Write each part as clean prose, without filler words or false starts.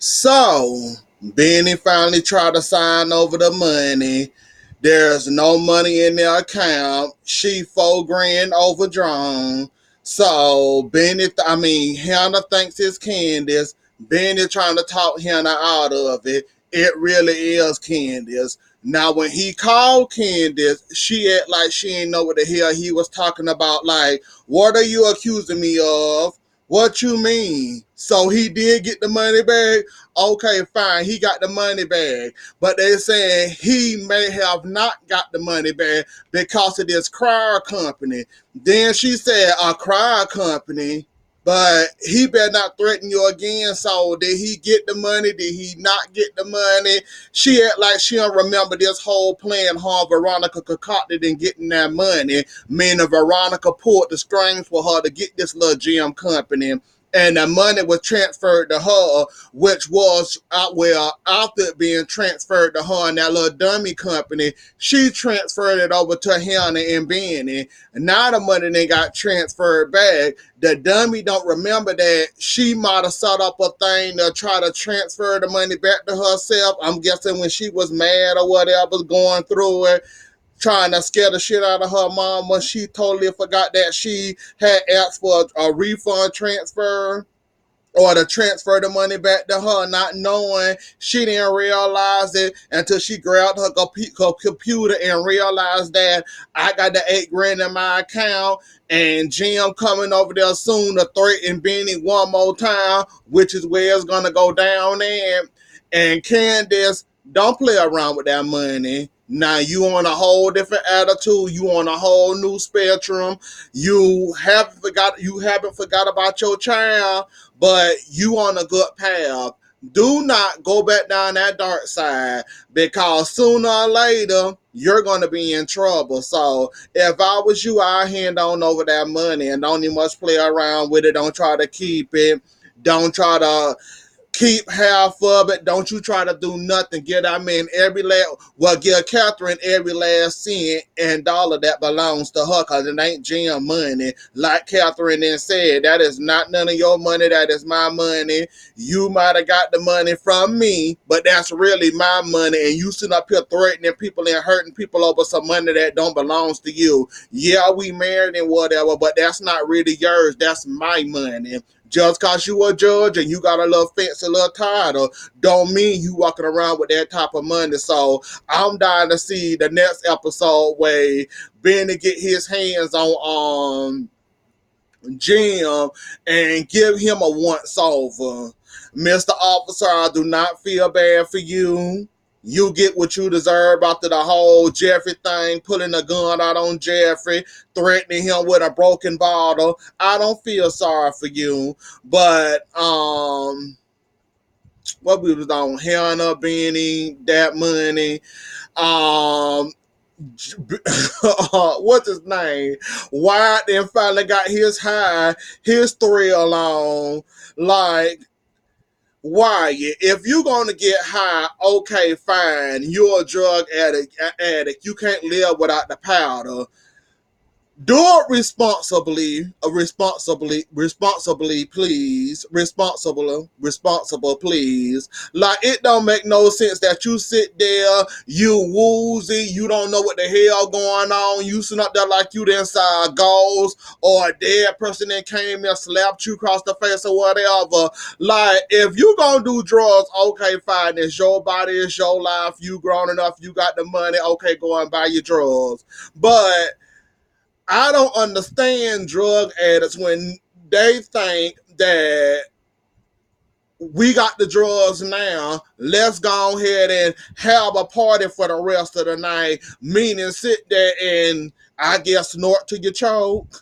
So, Benny finally tried to sign over the money. There's no money in their account. She 4 grand overdrawn. So Hannah thinks it's Candace. Benny trying to talk Hannah out of it. It really is Candace. Now when he called Candace, she act like she ain't know what the hell he was talking about. Like, what are you accusing me of? What you mean? So he did get the money back? Okay, fine. He got the money back. But they're saying he may have not got the money back because of this crier company. Then she said, a crier company? But he better not threaten you again. So did he get the money? Did he not get the money? She act like she don't remember this whole plan how Veronica concocted in getting that money. Meaning Veronica pulled the strings for her to get this little gym company. And the money was transferred to her, which was after it being transferred to her and that little dummy company, she transferred it over to Hannah and Benny. Now the money they got transferred back. The dummy don't remember that she might have set up a thing to try to transfer the money back to herself. I'm guessing when she was mad or whatever going through it, trying to scare the shit out of her mom when she totally forgot that she had asked for a refund transfer or to transfer the money back to her, not knowing she didn't realize it until she grabbed her computer and realized that I got the 8 grand in my account and Jim coming over there soon to threaten Benny one more time, which is where it's gonna go down there. And Candace, don't play around with that money. Now you on a whole different attitude. You on a whole new spectrum. You haven't forgot about your child, but you on a good path. Do not go back down that dark side because sooner or later you're gonna be in trouble. So if I was you, I'd hand on over that money and don't even much play around with it. Don't try to keep it. Don't try to keep half of it. Don't you try to do nothing. Get give Catherine every last cent and dollar that belongs to her because it ain't Jim money. Like Catherine then said, that is not none of your money. That is my money. You might have got the money from me, but that's really my money. And you sitting up here threatening people and hurting people over some money that don't belongs to you. Yeah, we married and whatever, but that's not really yours. That's my money. Just cause you a judge and you got a little fancy little title, don't mean you walking around with that type of money. So I'm dying to see the next episode where Benny get his hands on Jim and give him a once over. Mr. Officer, I do not feel bad for you. You get what you deserve after the whole Jeffrey thing, pulling a gun out on Jeffrey, threatening him with a broken bottle. I don't feel sorry for you. But what we was on Hannah, Benny, that money. Um what's his name? Wyatt then finally got his high, his thrill on. Like, Wyatt, if you gonna get high, okay, fine. You're a drug addict. You can't live without the powder. Do it responsibly, please. Responsible, please. Like, it don't make no sense that you sit there, you woozy, you don't know what the hell going on, you sitting up there like you the inside ghost, or a dead person that came and slapped you across the face or whatever. Like, if you gonna do drugs, okay, fine, it's your body, it's your life, you grown enough, you got the money, okay, go and buy your drugs. But I don't understand drug addicts when they think that we got the drugs now, let's go ahead and have a party for the rest of the night, meaning sit there and, I guess, snort to your choke.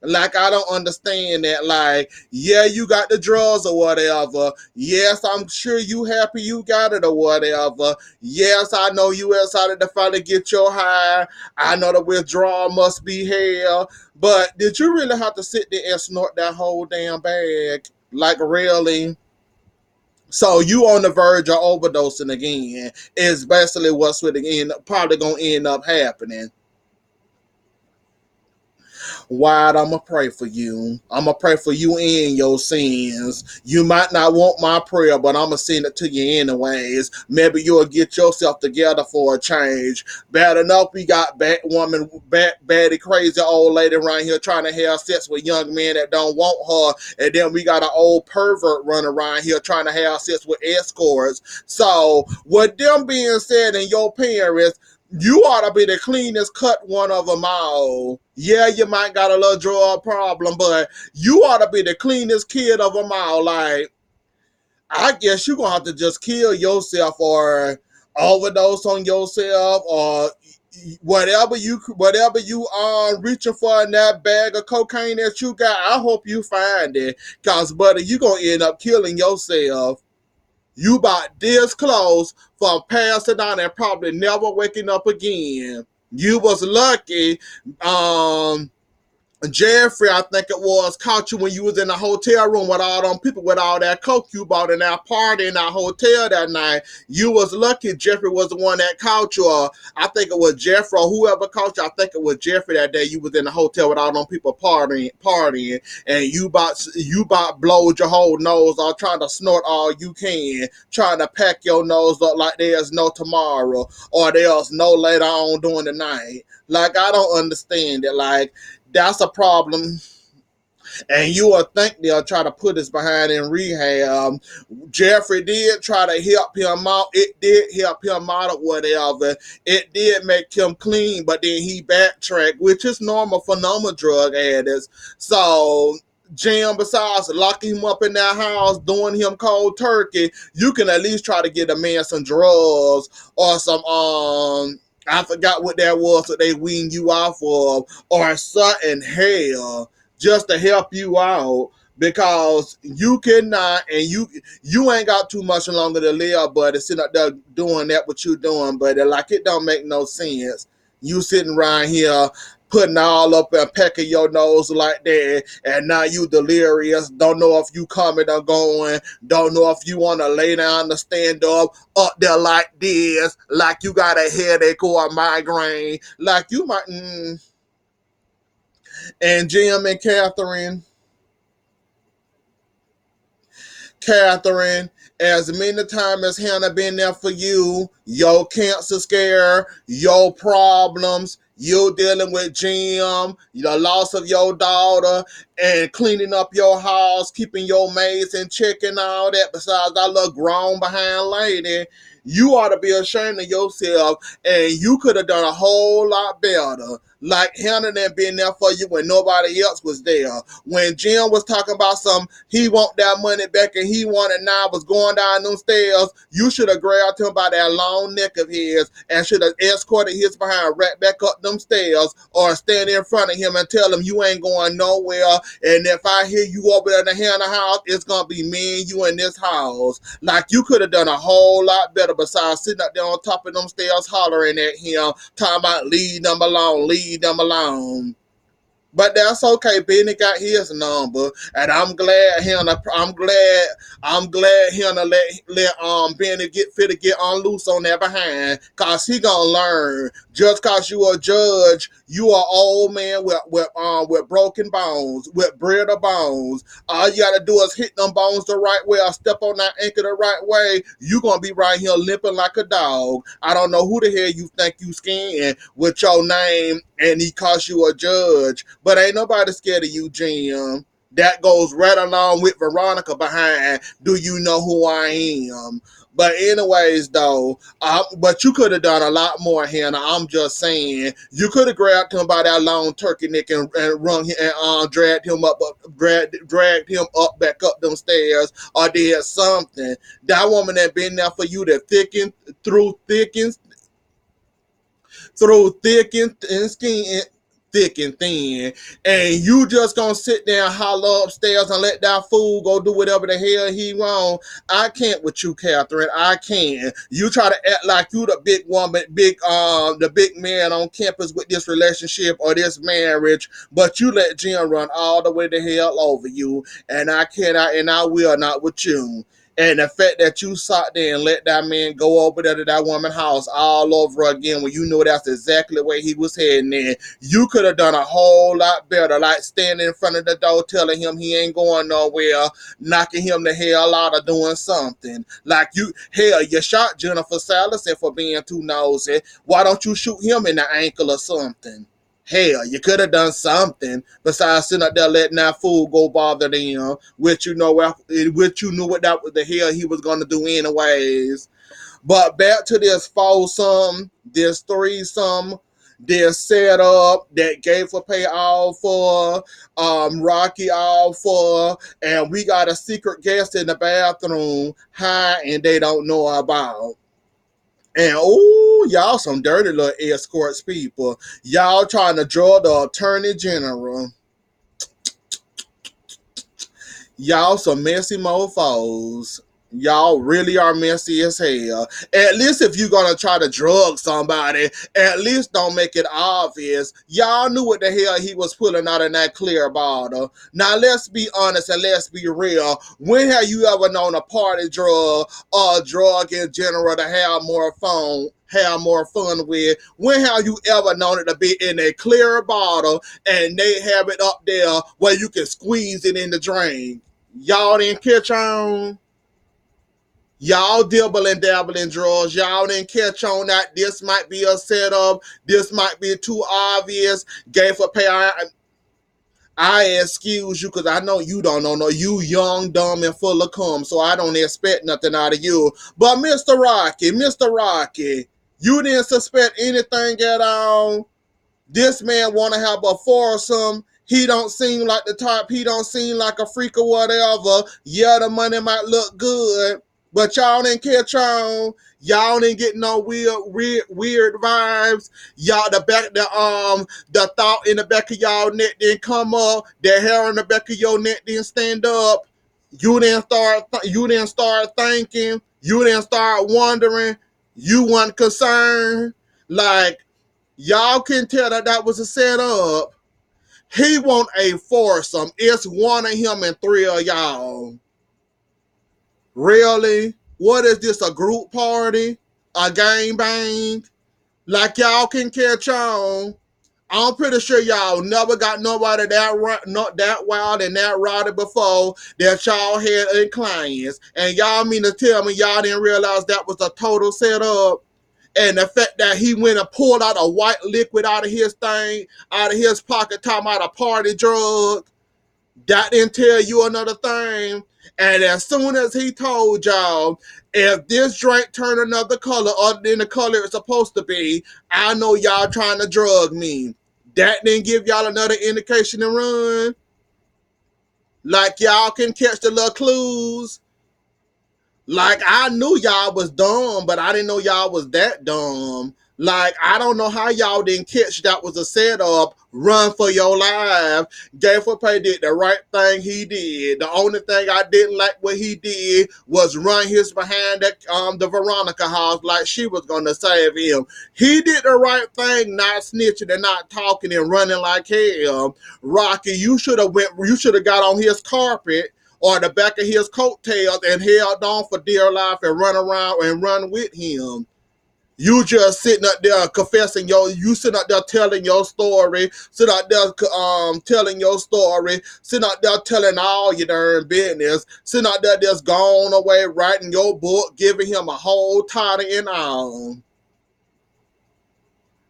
Like, I don't understand that. Like, yeah, you got the drugs or whatever. Yes, I'm sure you happy you got it or whatever. Yes, I know you excited to finally get your high. I know the withdrawal must be hell. But did you really have to sit there and snort that whole damn bag? Like, really? So you on the verge of overdosing again is basically what's probably gonna end up happening. Why I'ma pray for you. I'ma pray for you in your sins. You might not want my prayer, but I'ma send it to you anyways. Maybe you'll get yourself together for a change. Bad enough we got bad woman, baddie crazy old lady around here trying to have sex with young men that don't want her. And then we got an old pervert running around here trying to have sex with escorts. So with them being said and your parents, you ought to be the cleanest cut one of them all. Yeah, you might got a little drug problem, but you ought to be the cleanest kid of them all. Like, I guess you're gonna have to just kill yourself or overdose on yourself or whatever you are reaching for in that bag of cocaine that you got. I hope you find it, cause buddy, you gonna end up killing yourself. You about this close from passing out and probably never waking up again. You was lucky. Um, Jeffrey, I think it was, caught you when you was in the hotel room with all them people with all that coke you bought in that party in that hotel that night. You was lucky Jeffrey was the one that caught you. I think it was Jeffrey or whoever caught you. I think it was Jeffrey that day you was in the hotel with all them people partying, and you about blowed your whole nose off trying to snort all you can, trying to pack your nose up like there's no tomorrow or there's no later on during the night. Like, I don't understand it. Like, that's a problem. And you will think they'll try to put us behind in rehab. Jeffrey did try to help him out. It did help him out or whatever. It did make him clean, but then he backtracked, which is normal for normal drug addicts. So, Jim, besides locking him up in that house, doing him cold turkey, you can at least try to get a man some drugs or some I forgot what that was that they wean you off of, or something hell, just to help you out, because you cannot, and you ain't got too much longer to live, but it's sitting up there doing that what you doing, but like, it don't make no sense. You sitting around here putting all up and pecking your nose like that, and now you delirious, don't know if you coming or going, don't know if you want to lay down to stand up there like this, like you got a headache or a migraine, like you might. And Jim and Catherine, as many times as Hannah been there for you, your cancer scare, your problems, you dealing with Jim, the loss of your daughter, and cleaning up your house, keeping your maids in check and all that, besides that little grown behind lady, you ought to be ashamed of yourself, and you could have done a whole lot better. Like Hannah done been there for you when nobody else was there. When Jim was talking about he want that money back and he wanted now was going down them stairs, you should have grabbed him by that long neck of his and should have escorted his behind right back up them stairs, or stand in front of him and tell him you ain't going nowhere. And if I hear you over there in the Hannah house, it's gonna be me and you in this house. Like, you could have done a whole lot better besides sitting up there on top of them stairs hollering at him, talking about leave them alone, leave them alone. But that's okay. Benny got his number, and I'm glad Hannah. I'm glad Hannah let Benny get fit to get on loose on that behind, cause he gonna learn. Just cause you a judge, you a old man with broken bones, with brittle bones. All you gotta do is hit them bones the right way or step on that anchor the right way. You gonna be right here limping like a dog. I don't know who the hell you think you skin with your name, and he calls you a judge. But ain't nobody scared of you, Jim. That goes right along with Veronica behind, do you know who I am? But anyways, though, but you could have done a lot more, Hannah. I'm just saying, you could have grabbed him by that long turkey neck and rung him and dragged him up back up them stairs, or did something. That woman that been there for you to through thick and skin, thick and thin, and you just gonna sit there and holler upstairs and let that fool go do whatever the hell he want. I can't with you, Catherine. I can't. You try to act like you the big woman, the big man on campus with this relationship or this marriage, but you let Jim run all the way the hell over you, and I cannot and I will not with you. And the fact that you sat there and let that man go over there to that woman's house all over again when you knew that's exactly where he was heading in, you could have done a whole lot better, like standing in front of the door telling him he ain't going nowhere, knocking him the hell out of doing something. Like you shot Jennifer Salison for being too nosy. Why don't you shoot him in the ankle or something? Hell, you could have done something besides sitting up there letting that fool go bother them, which which you knew what that was the hell he was gonna do anyways. But back to this foursome, this threesome, this setup that gave for pay all for, Rocky all for, and we got a secret guest in the bathroom, high, and they don't know about. And oh, y'all some dirty little escorts people. Y'all trying to draw the attorney general. Y'all some messy mofos. Y'all really are messy as hell. At least if you're gonna try to drug somebody, at least don't make it obvious. Y'all knew what the hell he was pulling out in that clear bottle. Now let's be honest and let's be real. When have you ever known a party drug or a drug in general to have more fun with? When have you ever known it to be in a clear bottle and they have it up there where you can squeeze it in the drink? Y'all didn't catch on. Y'all dibble and dabble in drugs. Y'all didn't catch on that this might be a setup. This might be too obvious. Gay for pay. I excuse you because I know you don't know. No, you young, dumb, and full of cum, so I don't expect nothing out of you. But Mr. Rocky, you didn't suspect anything at all. This man want to have a foursome. He don't seem like the type. He don't seem like a freak or whatever. Yeah, the money might look good, but y'all didn't catch on. Y'all didn't get no weird vibes. Y'all the thought in the back of y'all neck didn't come up. The hair on the back of your neck didn't stand up. You didn't start thinking. You didn't start wondering. You weren't concerned. Like, y'all can tell that that was a setup. He want a foursome. It's one of him and three of y'all. Really? What is this, a group party? A gang bang? Like y'all can catch on. I'm pretty sure y'all never got nobody not that wild and that rowdy before that y'all had in clients. And y'all mean to tell me y'all didn't realize that was a total setup? And the fact that he went and pulled out a white liquid out of his thing, out of his pocket, talking about a party drug, that didn't tell you another thing. And as soon as he told y'all, if this drink turn another color other than the color it's supposed to be, I know y'all trying to drug me. That didn't give y'all another indication to run. Like y'all can catch the little clues. Like, I knew y'all was dumb, but I didn't know y'all was that dumb. Like, I don't know how y'all didn't catch that was a setup. Run for your life. Gay for Pay did the right thing he did. The only thing I didn't like what he did was run his behind the Veronica house like she was gonna save him. He did the right thing, not snitching and not talking and running like hell. Rocky, you should have got on his carpet or the back of his coattails and held on for dear life and run around and run with him. You just sitting up there confessing you sitting up there telling your story, sitting up there telling your story, sitting up there telling all your darn business, sitting up there just going away writing your book, giving him a whole title and all.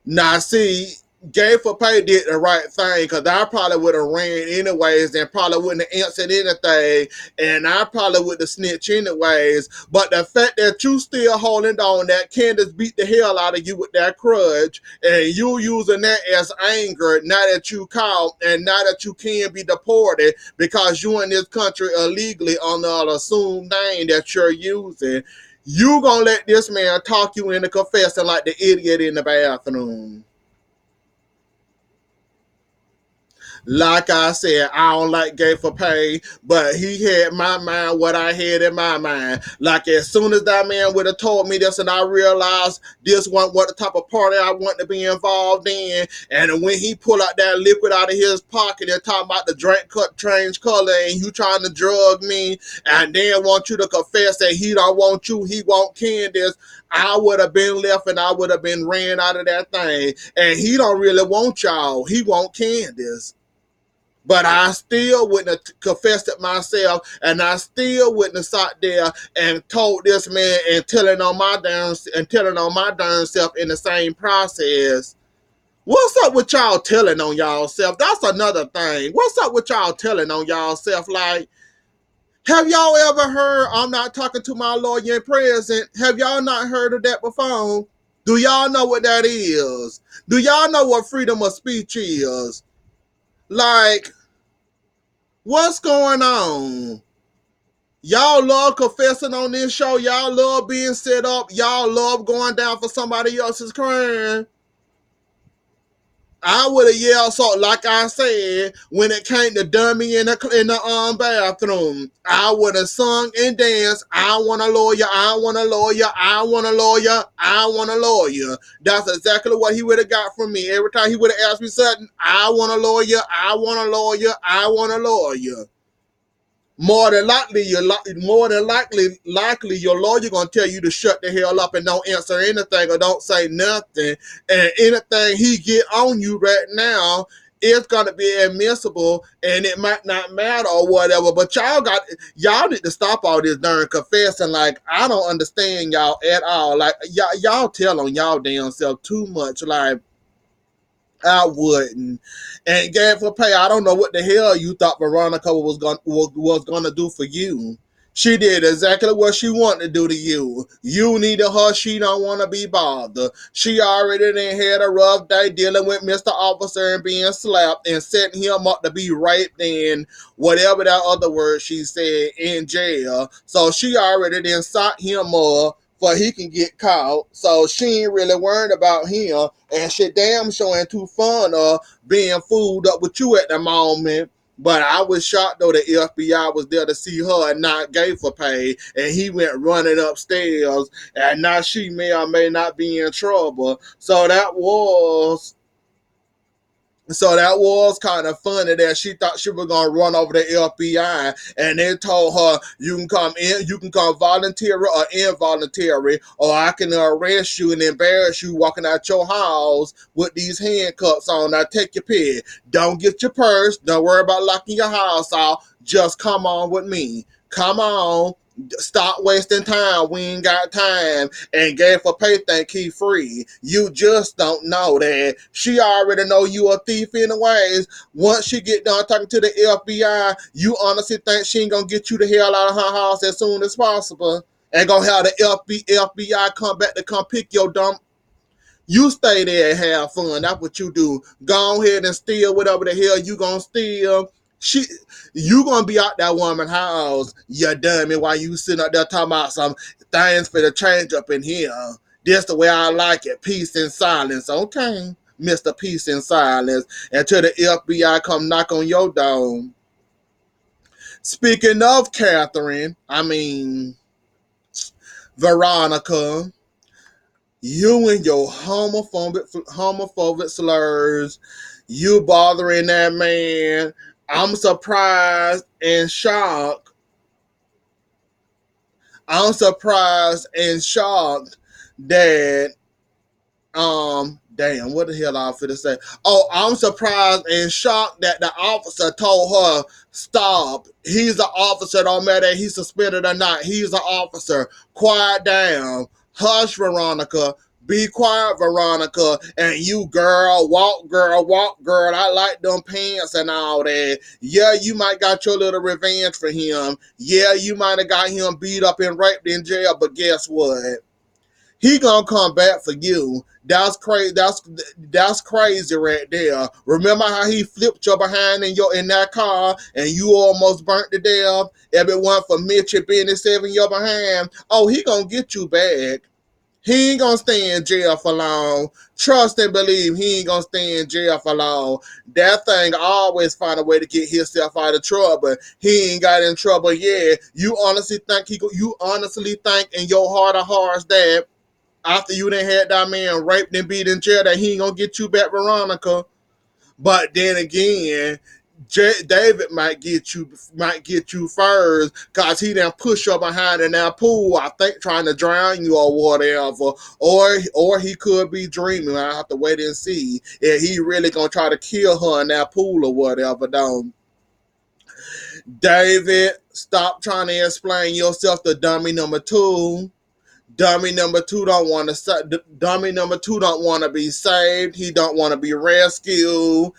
Now, see, Gay for Pay did the right thing because I probably would have ran anyways and probably wouldn't have answered anything, and I probably would have snitched anyways. But the fact that you still holding on, that Candace beat the hell out of you with that crutch, and you using that as anger, now that you caught and now that you can be deported because you in this country illegally under an assumed name that you're using, you gonna let this man talk you into confessing like the idiot in the bathroom. Like I said, I don't like gay for pay, but he had my mind what I had in my mind. Like as soon as that man would have told me this and I realized this wasn't what the type of party I want to be involved in, and when he pulled out that liquid out of his pocket and talking about the drink cut change color and you trying to drug me and then want you to confess that he don't want you, he want Candace, I would have been left and I would have been ran out of that thing. And he don't really want y'all. He want Candace. But I still wouldn't have confessed it myself, and I still wouldn't have sat there and told this man and telling on my darn self in the same process. What's up with y'all telling on y'all self? That's another thing. What's up with y'all telling on y'all self? Like, have y'all ever heard, I'm not talking to my lawyer in prison? Have y'all not heard of that before? Do y'all know what that is? Do y'all know what freedom of speech is? Like, what's going on? Y'all love confessing on this show. Y'all love being set up. Y'all love going down for somebody else's crime. I would have yelled so, like I said, when it came to dummy in the bathroom. I would have sung and danced. I want a lawyer. I want a lawyer. I want a lawyer. I want a lawyer. That's exactly what he would have got from me. Every time he would have asked me something, I want a lawyer. I want a lawyer. I want a lawyer. More than likely, your lawyer gonna tell you to shut the hell up and don't answer anything or don't say nothing. And anything he get on you right now, it's gonna be admissible, and it might not matter or whatever. But y'all need to stop all this darn confessing. Like I don't understand y'all at all. Like y'all tell on y'all damn self too much. Like I wouldn't. And game for pay, I don't know what the hell you thought Veronica was gonna do for you. She did exactly what she wanted to do to you. You needed her. She don't want to be bothered. She already done had a rough day dealing with Mr. Officer and being slapped and setting him up to be raped and whatever that other word she said in jail. So she already done sought him up for he can get caught. So she ain't really worried about him. And she damn sure ain't too fun of being fooled up with you at the moment. But I was shocked though the FBI was there to see her and not gave for pay. And he went running upstairs. And now she may or may not be in trouble. So that was kind of funny that she thought she was gonna run over the FBI, and they told her you can come in, you can come voluntary or involuntary, or I can arrest you and embarrass you walking out your house with these handcuffs on. Now take your pick. Don't get your purse. Don't worry about locking your house off. Just come on with me. Come on. Stop wasting time. We ain't got time. And gave for pay think he free. You just don't know that. She already know you a thief anyways. Once she get done talking to the FBI, you honestly think she ain't gonna get you the hell out of her house as soon as possible? And gonna have the FBI come back to come pick your dumb. You stay there and have fun. That's what you do. Go ahead and steal whatever the hell you gonna steal. She, you gonna be out that woman's house, you dummy, while you sitting up there talking about some things for the change up in here. This the way I like it. Peace and silence. Okay, Mr. Peace and Silence. Until the FBI come knock on your door. Speaking of Catherine, I mean Veronica, you and your homophobic slurs, you bothering that man. I'm surprised and shocked. I'm surprised and shocked that damn, what the hell I finna say? Oh, I'm surprised and shocked that the officer told her, stop. He's an officer, don't matter if he's suspended or not. He's an officer. Quiet down. Hush, Veronica. Be quiet, Veronica. And you, girl, walk, girl, walk, girl. I like them pants and all that. Yeah, you might got your little revenge for him. Yeah, you might have got him beat up and raped in jail, but guess what? He gonna come back for you. That's crazy. That's crazy right there. Remember how he flipped your behind in that car and you almost burnt to death? Everyone for Mitch and Benny 7 your behind. Oh, he gonna get you back. He ain't gonna stay in jail for long. Trust and believe he ain't gonna stay in jail for long. That thing always find a way to get himself out of trouble. He ain't got in trouble yet. You honestly think you honestly think in your heart of hearts that after you done had that man raped and beat in jail that he ain't gonna get you back, Veronica? But then again, David might get you first because he done push up behind in that pool. I think trying to drown you or whatever, or he could be dreaming. I have to wait and see if he really gonna try to kill her in that pool or whatever. Don't David stop trying to explain yourself to dummy number two. Dummy number two don't want to. Dummy number two don't want to be saved. He don't want to be rescued.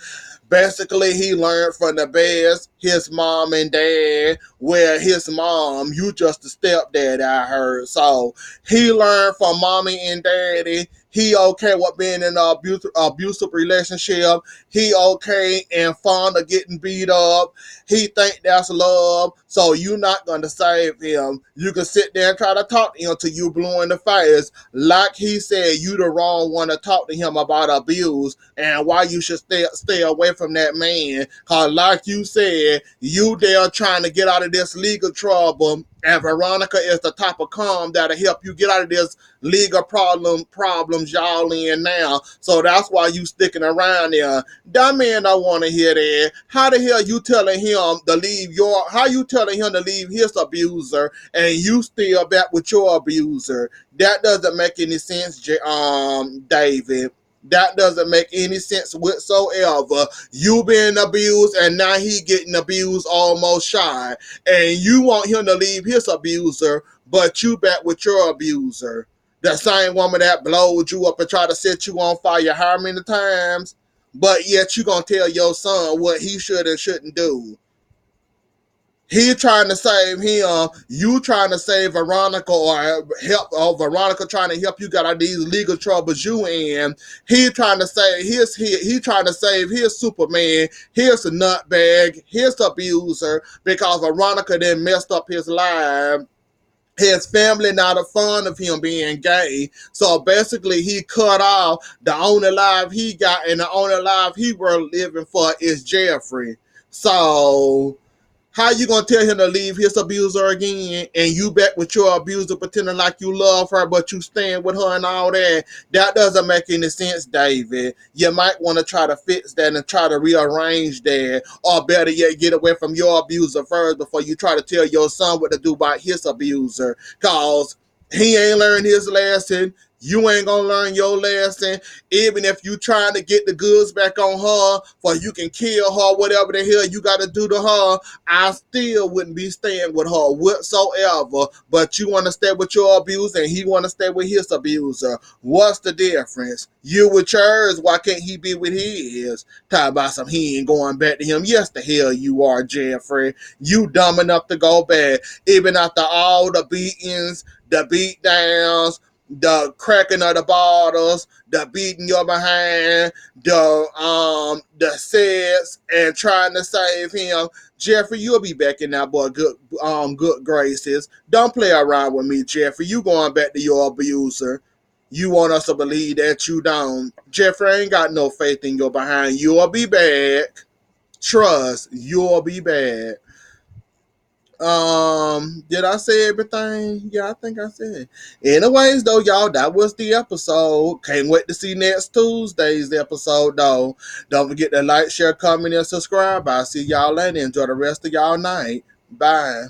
Basically, he learned from the best, his mom and dad, where his mom, you just a stepdad, I heard. So he learned from mommy and daddy. He okay with being in an abusive relationship. He okay and fond of getting beat up. He think that's love. So you not going to save him. You can sit there and try to talk to him till you blue in the face. Like he said, you the wrong one to talk to him about abuse and why you should stay away from that man. Cause like you said, you there trying to get out of this legal trouble, and Veronica is the type of calm that'll help you get out of this legal problems y'all in now. So that's why you sticking around there. That man don't want to hear that. How the hell you telling him to leave your? How you telling him to leave his abuser and you still back with your abuser? That doesn't make any sense, David. That doesn't make any sense whatsoever. You being abused and now he getting abused almost shy. And you want him to leave his abuser, but you back with your abuser. The same woman that blowed you up and tried to set you on fire how many times? But yet you gonna tell your son what he should and shouldn't do. He trying to save him. You trying to save Veronica or help Veronica trying to help you get out of these legal troubles you in. He trying to save he trying to save his Superman, his nutbag, his abuser, because Veronica then messed up his life. His family not a fond of him being gay. So basically he cut off the only life he got, and the only life he were living for is Jeffrey. So how you gonna tell him to leave his abuser again, and you back with your abuser pretending like you love her, but you stand with her and all that? That doesn't make any sense, David. You might want to try to fix that and try to rearrange that, or better yet, get away from your abuser first before you try to tell your son what to do about his abuser. Cause he ain't learned his lesson. You ain't gonna learn your lesson. Even if you trying to get the goods back on her, for you can kill her, whatever the hell you gotta do to her, I still wouldn't be staying with her whatsoever. But you want to stay with your abuser and he want to stay with his abuser. What's the difference? You with yours, why can't he be with his? Talk about some he ain't going back to him. Yes, the hell you are, Jeffrey. You dumb enough to go back. Even after all the beatings, the beat downs, the cracking of the bottles, the beating your behind, the sets, and trying to save him. Jeffrey, you'll be back in that boy good graces. Don't play around with me, Jeffrey. You going back to your abuser. You want us to believe that you don't. Jeffrey, I ain't got no faith in your behind. You'll be back. Trust, you'll be back. Did I say everything? Yeah, I think I said. Anyways, though, y'all, that was the episode. Can't wait to see next Tuesday's episode, though. Don't forget to like, share, comment, and subscribe. I'll see y'all later. Enjoy the rest of y'all night. Bye.